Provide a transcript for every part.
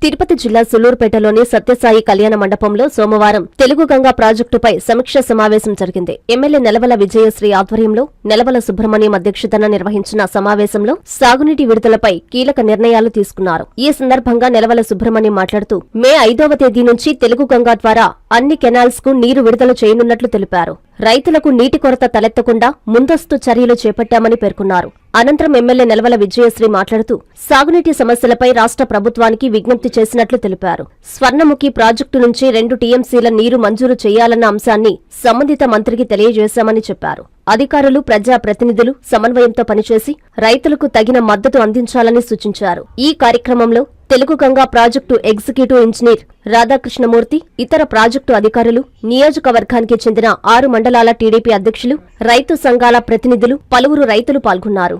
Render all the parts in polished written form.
తిరుపతి జిల్లా సులూరుపేటలోని సత్యసాయి కళ్యాణ మండపంలో సోమవారం తెలుగు గంగా ప్రాజెక్టుపై సమీక్ష సమావేశం జరిగింది. ఎమ్మెల్యే నెలవల విజయశ్రీ ఆధ్వర్యంలో నెలవల సుబ్రహ్మణ్యం అధ్యక్షతన నిర్వహించిన సమావేశంలో సాగునీటి విడుదలపై కీలక నిర్ణయాలు తీసుకున్నారు. ఈ సందర్భంగా నెలవల సుబ్రహ్మణ్యం మాట్లాడుతూ మే 5వ తేదీ నుంచి తెలుగు గంగా ద్వారా అన్ని కెనాల్స్ కు నీరు విడుదల చేయనున్నట్లు తెలిపారు. రైతులకు నీటి కొరత తలెత్తకుండా ముందస్తు చర్యలు చేపట్టామని పేర్కొన్నారు. అనంతరం ఎమ్మెల్యే నెలవల విజయశ్రీ మాట్లాడుతూ సాగునీటి సమస్యలపై రాష్ట్ర ప్రభుత్వానికి విజ్ఞప్తి చేసినట్లు తెలిపారు. స్వర్ణముఖి ప్రాజెక్టు నుంచి 2 టీఎంసీల నీరు మంజూరు చేయాలన్న అంశాన్ని సంబంధిత మంత్రికి తెలియజేశామని చెప్పారు. అధికారులు, ప్రజాప్రతినిధులు సమన్వయంతో పనిచేసి రైతులకు తగిన మద్దతు అందించాలని సూచించారు. ఈ కార్యక్రమంలో Telugu Ganga project executive engineer Radhakrishnamurthy, ఇతర ప్రాజెక్టు అధికారులు, నియోజకవర్గానికి చెందిన 6 మండలాల టీడీపీ అధ్యక్షులు, రైతు సంఘాల ప్రతినిధులు, పలువురు రైతులు పాల్గొన్నారు.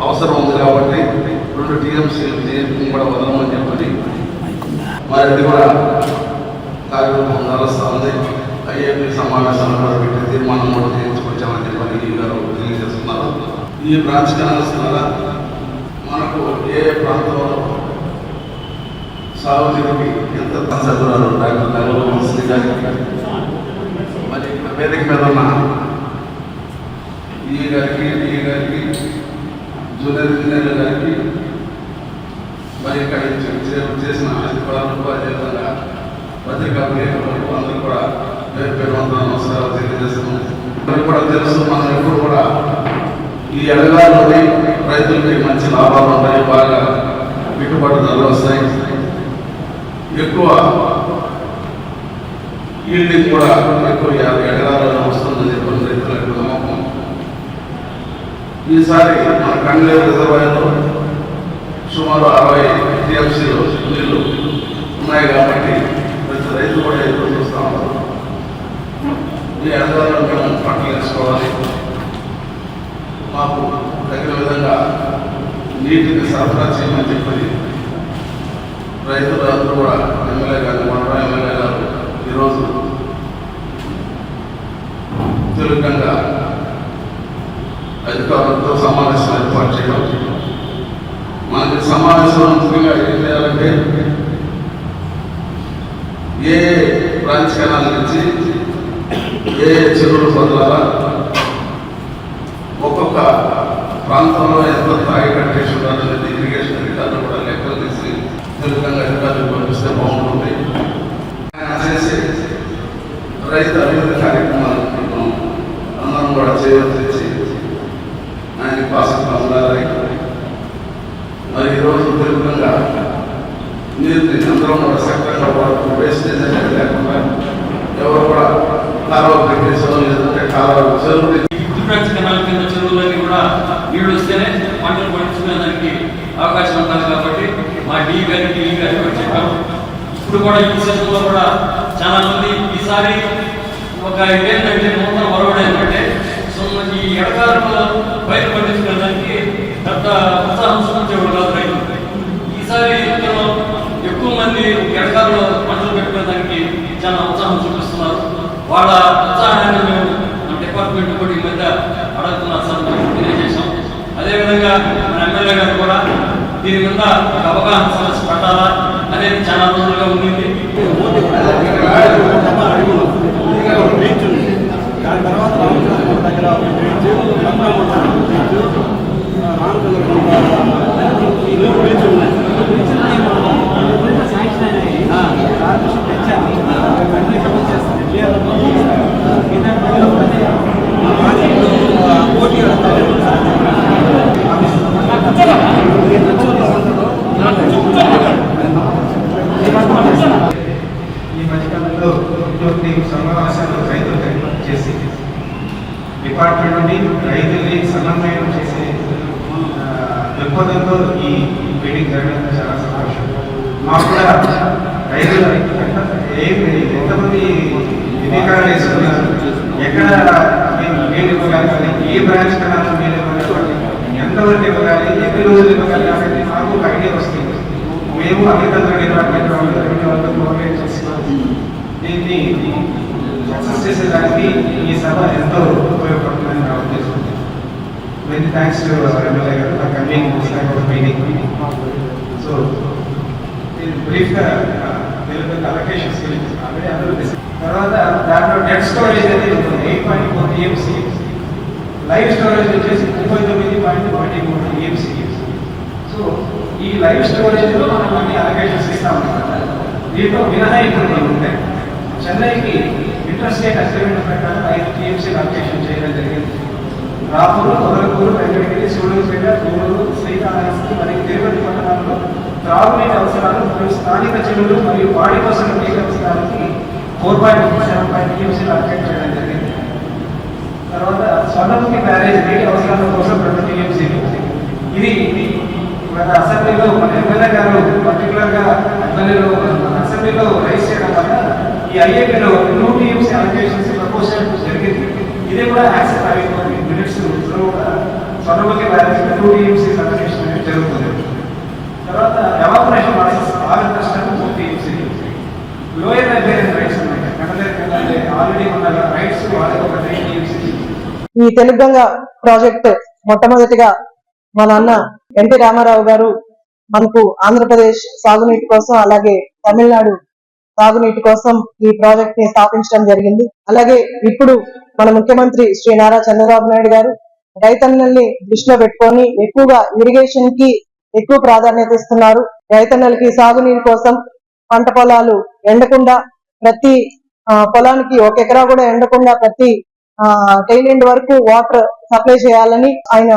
అవసరం ఉంది కాబట్టి 2 టీఎంసీలు కూడా వదలమని చెప్పి మరి కూడా కార్యక్రమం నడుస్తుంది. ఐఏపీ సమావేశాలు కూడా పెట్టి తీర్మానం కూడా చేయించుకొచ్చామని చెప్పి గారు తెలియజేస్తున్నారు. ఈ బ్రాంచ్ కెనాల్స్ వల్ల మనకు ఏ ప్రాంతంలో సాగునీటికి ఎంత సదుపాయాలు డాక్టర్ నగరశ్రీ గారికి మరి వేదిక మీద ఉన్న ఈ గారికి జూనియర్ ఇంజనీర్ గారికి మరి ఇక్కడ చేసిన అధికారులకు అదేవిధంగా పత్రికా విలేకరులకు అందరూ కూడా పేరు నమస్కారాలు తెలియజేస్తున్నాం. మనకు కూడా తెలుసు, మనం ఎప్పుడు కూడా ఈ ఎడగాల్లోని రైతులకి మంచి లాభాలు ఉంటాయి, బాగా గిట్టుబాటు ధరలు వస్తాయి, ఎక్కువ ఈల్డింగ్ కూడా ఎక్కువ ఎడగాలలో వస్తుందని చెప్పిన రైతులకు నమ్మకం. ఈసారి మన కండ్లేరు రిజర్వాయర్లో సుమారు 60 టీఎంసీలు నీళ్లు ఉన్నాయి కాబట్టి ప్రతి రైతు కూడా ఎదురు చూస్తూ ఉంటారు. ఈ ఎడగాలలో మేము పంటలు వేసుకోవాలి, మాకు తగిన విధంగా నీటిని సరఫరా చేయమని చెప్పి రైతులు అందరూ కూడా ఎమ్మెల్యే గారు ఈరోజు తెలుగు గంగా అధికారులతో సమావేశం ఏర్పాటు చేయడం. మనకి సమావేశంలో ముఖ్యంగా ఏం చేయాలంటే ఏ బ్రాంచ్ కెనాల్ నుంచి ఏ చెరువులు వదలాలా, ఒక్కొక్క ప్రాంతంలో ఎంత తాగి కట్టేసి ఉండాలనేది ఇరిగేషన్ అధికారులు కూడా లెక్కలు తీసి తెలుగు గంగా అధికారులు పంపిస్తే బాగుంటుంది. చేసి రైతు అభివృద్ధి కార్యక్రమాలు అందరం కూడా చేయవలసి ఆయనకి పాసంగా ఉండాలి. మరి ఈరోజు తెలుగు గంగా నీరుని అందరం కూడా సక్రమంగా వేస్టేజ్ అనేది లేకుండా ఎవరు కూడా కాలువ పెట్టేసాం, లేదంటే కాలువ చెరువులు చెరువులన్నీ కూడా నీళ్లు వస్తేనే పంటలు పండించుకునేదానికి అవకాశం ఉంటుంది. కాబట్టి మా డి గారికి కూడా చెప్పాము. ఇప్పుడు కూడా ఈ సీజన్లో కూడా చాలా మంది ఈసారి ఒక ఏంటంటే నూతన ఒరవడ ఏంటంటే ఈ ఎడకాలంలో బయట పండించుకోవడానికి పెద్ద ఉత్సాహం చూపించేవాడు కాదు రైతులు. ఈసారి ఎక్కువ మంది ఎడకాలలో పంటలు పెట్టుకోవడానికి చాలా ఉత్సాహం చూపిస్తున్నారు. వాళ్ళ ఉత్సాహాన్ని మేము డిపార్ట్మెంట్ కూడా ఈ మధ్య అడుగుతున్న తెలియజేశాం. అదేవిధంగా మన ఎమ్మెల్యే గారు కూడా దీని మీద అవగాహన సమస్య పెట్టాలా అనేది చాలా రోజులుగా ఉండింది. సమావేశాలు రైతులు చేసి డిపార్ట్మెంట్ నుండి రైతుల్ని సమన్వయం చేసే దృక్పథంతో ఈ మీటింగ్ జరగడం చాలా సంతోషం. మాకు కూడా రైతులు ఎంతమంది ఎన్నికలు వేసుకున్నారు, ఎక్కడ నీళ్ళు ఇవ్వగలగాలి, ఏ బ్రాంచ్ కన్నా నీళ్ళు ఇవ్వగలగాలి, ఎంతవరకు ఇవ్వగాలి, ఎన్ని రోజులు ఇవ్వగలి అనేది మాకు ఒక ఐడియా వస్తుంది. మేము అగ్రికల్చర్ డిపార్ట్మెంట్ వాళ్ళతో కోఆర్డినేట్ చేసి దీన్ని సక్సెస్ చేసేదానికి ఈ సభ ఎంతో ఉపయోగపడుతుందని నా ఉద్దేశం. మెనీ థ్యాంక్స్ టు ఎమ్మెల్యే గారు for coming this type of meeting. So బ్రీఫ్గా తెలుగు అలొకేషన్స్ గురించి ఆల్రెడీ అందరూ డిస్కస్. తర్వాత దాంట్లో డెడ్ స్టోరేజ్ అనేది ఉంటుంది 8.4 TMC, లైవ్ స్టోరేజ్ వచ్చేసి 39.13 TMC. సో ఈ లైవ్ స్టోరేజ్లో మనం అన్ని అలొకేషన్స్ ఇస్తా ఉంటాం. దీంట్లో మినహాయింపులు కొన్ని ఉంటాయి. చెన్నైకి ఇంటర్ స్టేట్ అగ్రిమెంట్ ప్రకారం 5 TMC అలొకేషన్ చేయడం జరిగింది. రాపూరు, మొదలకూరు, వెంకటగిరి, సూళ్ళూరుపేట, గూడూరు, శ్రీకాళహస్తి మరియు తిరుపతి పట్టణాల్లో త్రాగునీటి అవసరాలు మరియు స్థానిక చెరువులు మరియు వాడి కోసం నీటి అవసరాలకి 4.7 TMC అలొకేట్ చేయడం జరిగింది. తర్వాత స్వర్ణముఖి బ్యారేజ్ నీటి అవసరాల కోసం 2 TMC. ఇది మన అసెంబ్లీలో మన ఎమ్మెల్యే గారు పర్టికులర్గా అసెంబ్లీలో రైజ్ చేయడం వల్ల ఈ ఐఏపీలో 2 TMC అలొకేషన్స్ ప్రపోజ్ చేయడం జరిగింది. ఇది కూడా యాక్సెప్ట్ అయిపోయింది. Minutes Swarnamukhi barrage 2 TMC allocation అనేది జరుగుతుంది. తర్వాత evaporation process 6 TMC. Lower riparian rights ఉన్నాయి. ఆల్రెడీ ఉన్న రైట్స్ వాళ్ళకి ఒక 3 TMC. ఈ తెలుగంగ ప్రాజెక్ట్ మొట్టమొదటిగా మన అన్న ఎన్టీ రామారావు గారు మనకు ఆంధ్రప్రదేశ్ సాగునీటి కోసం అలాగే తమిళనాడు సాగునీటి కోసం ఈ ప్రాజెక్ట్ ని స్థాపించడం జరిగింది. అలాగే ఇప్పుడు మన ముఖ్యమంత్రి శ్రీ నారా చంద్రబాబు నాయుడు గారు రైతన్నల్ని దృష్టిలో పెట్టుకొని ఎక్కువగా ఇరిగేషన్ కి ఎక్కువ ప్రాధాన్యత ఇస్తున్నారు. రైతన్నలకి సాగునీరు కోసం పంట పొలాలు ఎండకుండా ప్రతి పొలానికి 1 ఎకరా కూడా ఎండకుండా ప్రతి టైల్ ఎండ్ వరకు వాటర్ సప్లై చేయాలని ఆయన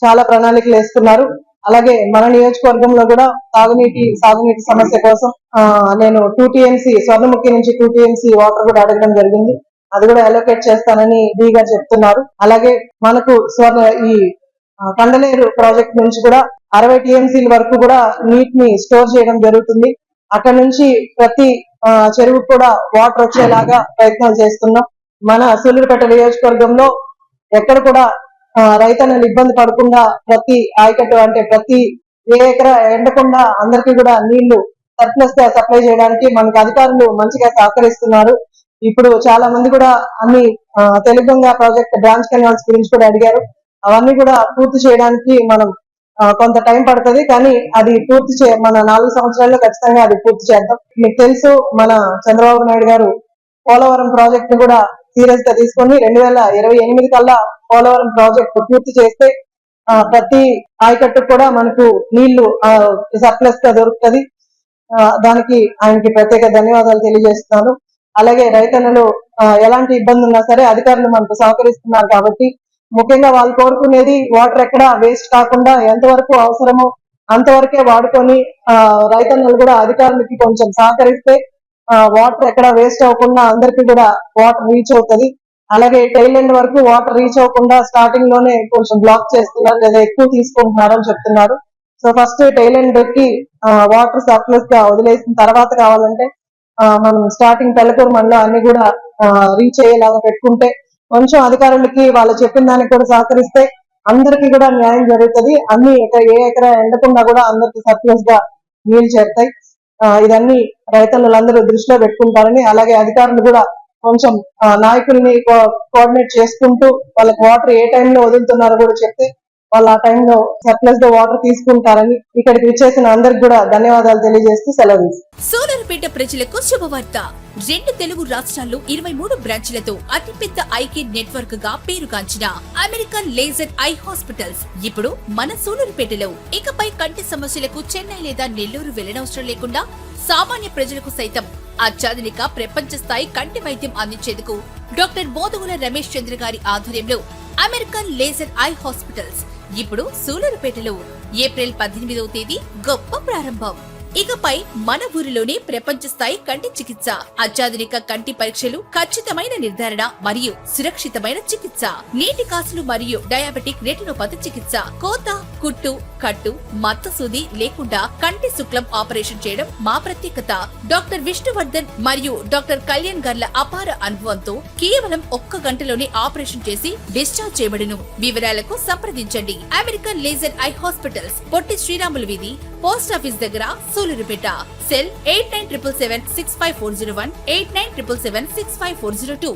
చాలా ప్రణాళికలు వేస్తున్నారు. అలాగే మన నియోజకవర్గంలో కూడా సాగునీటి సమస్య కోసం నేను 2 TMC స్వర్ణముఖి నుంచి 2 TMC వాటర్ కూడా అడగడం జరిగింది. అది కూడా అలోకేట్ చేస్తానని డీగా చెప్తున్నారు. అలాగే మనకు ఈ కండలేరు ప్రాజెక్ట్ నుంచి కూడా 60 TMC వరకు కూడా నీటిని స్టోర్ చేయడం జరుగుతుంది. అక్కడ నుంచి ప్రతి చెరువుకు కూడా వాటర్ వచ్చేలాగా ప్రయత్నాలు చేస్తున్నాం. మన సూళ్ళూరుపేట నియోజకవర్గంలో ఎక్కడ కూడా రైతన్నలు ఇబ్బంది పడకుండా ప్రతి ఆయకట్టు అంటే ప్రతి ఏ ఎకరా ఎండకుండా అందరికీ కూడా నీళ్లు సర్ప్లస్ గా సప్లై చేయడానికి మనకు అధికారులు మంచిగా సహకరిస్తున్నారు. ఇప్పుడు చాలా మంది కూడా అన్ని తెలుగంగ ప్రాజెక్ట్ బ్రాంచ్ కెనాల్స్ గురించి కూడా అడిగారు. అవన్నీ కూడా పూర్తి చేయడానికి మనం కొంత టైం పడుతుంది, కానీ అది మన 4 సంవత్సరాల్లో ఖచ్చితంగా అది పూర్తి చేద్దాం. మీకు తెలుసు మన చంద్రబాబు నాయుడు గారు పోలవరం ప్రాజెక్ట్ ను కూడా సీరియస్ గా తీసుకొని 2028 కల్లా పోలవరం ప్రాజెక్ట్ పూర్తి చేస్తే ప్రతి ఆయకట్టుకు కూడా మనకు నీళ్లు సర్ప్లస్ గా దొరుకుతుంది. దానికి ఆయనకి ప్రత్యేక ధన్యవాదాలు తెలియజేస్తున్నాను. అలాగే రైతన్నలు ఎలాంటి ఇబ్బంది ఉన్నా సరే అధికారులు మనకు సహకరిస్తున్నారు కాబట్టి ముఖ్యంగా వాళ్ళు కోరుకునేది వాటర్ ఎక్కడ వేస్ట్ కాకుండా ఎంతవరకు అవసరమో అంతవరకే వాడుకొని రైతన్నలు కూడా అధికారులకి కొంచెం సహకరిస్తే వాటర్ ఎక్కడ వేస్ట్ అవ్వకుండా అందరికీ కూడా వాటర్ రీచ్ అవుతుంది. అలాగే టైల్ ఎండ్ వరకు వాటర్ రీచ్ అవ్వకుండా స్టార్టింగ్ లోనే కొంచెం బ్లాక్ చేస్తున్నారు లేదా ఎక్కువ తీసుకుంటున్నారు అని చెప్తున్నారు. సో ఫస్ట్ టైల్ ఎండ్ కి వాటర్ సర్ప్లస్ గా వదిలేసిన తర్వాత కావాలంటే మనం స్టార్టింగ్ పెళ్లకూరు మండలం అన్ని కూడా రీచ్ అయ్యేలాగా పెట్టుకుంటే కొంచెం అధికారులకి వాళ్ళు చెప్పిన దానికి కూడా సహకరిస్తే అందరికీ కూడా న్యాయం జరుగుతుంది. అన్ని ఏ ఎకరా ఎండకుండా కూడా అందరికి సర్ప్లస్ గా నీళ్లు చేరుతాయి. ఇదన్నీ రైతులందరూ దృష్టిలో పెట్టుకుంటారని, అలాగే అధికారులు కూడా కొంచెం నాయకుల్ని కోఆర్డినేట్ చేసుకుంటూ వాళ్ళకి వాటర్ ఏ టైంలో వదులుతున్నారో కూడా చెప్తే వాళ్ళు ఆ టైంలో సర్ప్లస్ గా వాటర్ తీసుకుంటారని ఇక్కడికి విచ్చేసిన అందరికి కూడా ధన్యవాదాలు తెలియజేస్తూ సెలవు. సూలూరుపేట ప్రజలకు శుభవార్త. 2 తెలుగు రాష్ట్రాల్లో 23 బ్రాంచ్లతో అతిపెద్ద ఐకేర్ నెట్వర్క్ గా పేరుగాంచిన అమెరికన్ లేజర్ ఐ హాస్పిటల్స్ ఇప్పుడు మన సూలూరుపేటలో. ఇకపై కంటి సమస్యలకు చెన్నై లేదా నెల్లూరు వెళ్లనవసరం లేకుండా సామాన్య ప్రజలకు సైతం అత్యాధునిక ప్రపంచ స్థాయి కంటి వైద్యం అందించేందుకు డాక్టర్ బోధగుల రమేష్ చంద్ర గారి ఆధ్వర్యంలో అమెరికన్ లేజర్ ఐ హాస్పిటల్స్ ఇప్పుడు సూలూరుపేటలో. ఏప్రిల్ 18వ తేదీ గొప్ప ప్రారంభం. ఇకపై మన ఊరిలోనే ప్రపంచ స్థాయి కంటి చికిత్స, అత్యాధునిక కంటి పరీక్షలు, ఖచ్చితమైన నిర్ధారణ మరియు సురక్షితమైన చికిత్స, నీటి కాసులు మరియు డయాబెటిక్ రెటినోపతి చికిత్స, కోత, కుట్టు, కట్టు, మత్తు సూది లేకుండా కంటి శుక్లం ఆపరేషన్ చేయడం మా ప్రత్యేకత. డాక్టర్ విష్ణువర్ధన్ మరియు డాక్టర్ కళ్యాణ్ గార్ల అపార అనుభవంతో కేవలం 1 గంటలోనే ఆపరేషన్ చేసి డిశ్చార్జ్ చేయబడును. వివరాలకు సంప్రదించండి. American laser eye hospitals, Potti Sriramulu వీధి, పోస్ట్ ఆఫీస్ దగ్గర, సూలూరుపేట. సెల్ 8977765401, 8977765402.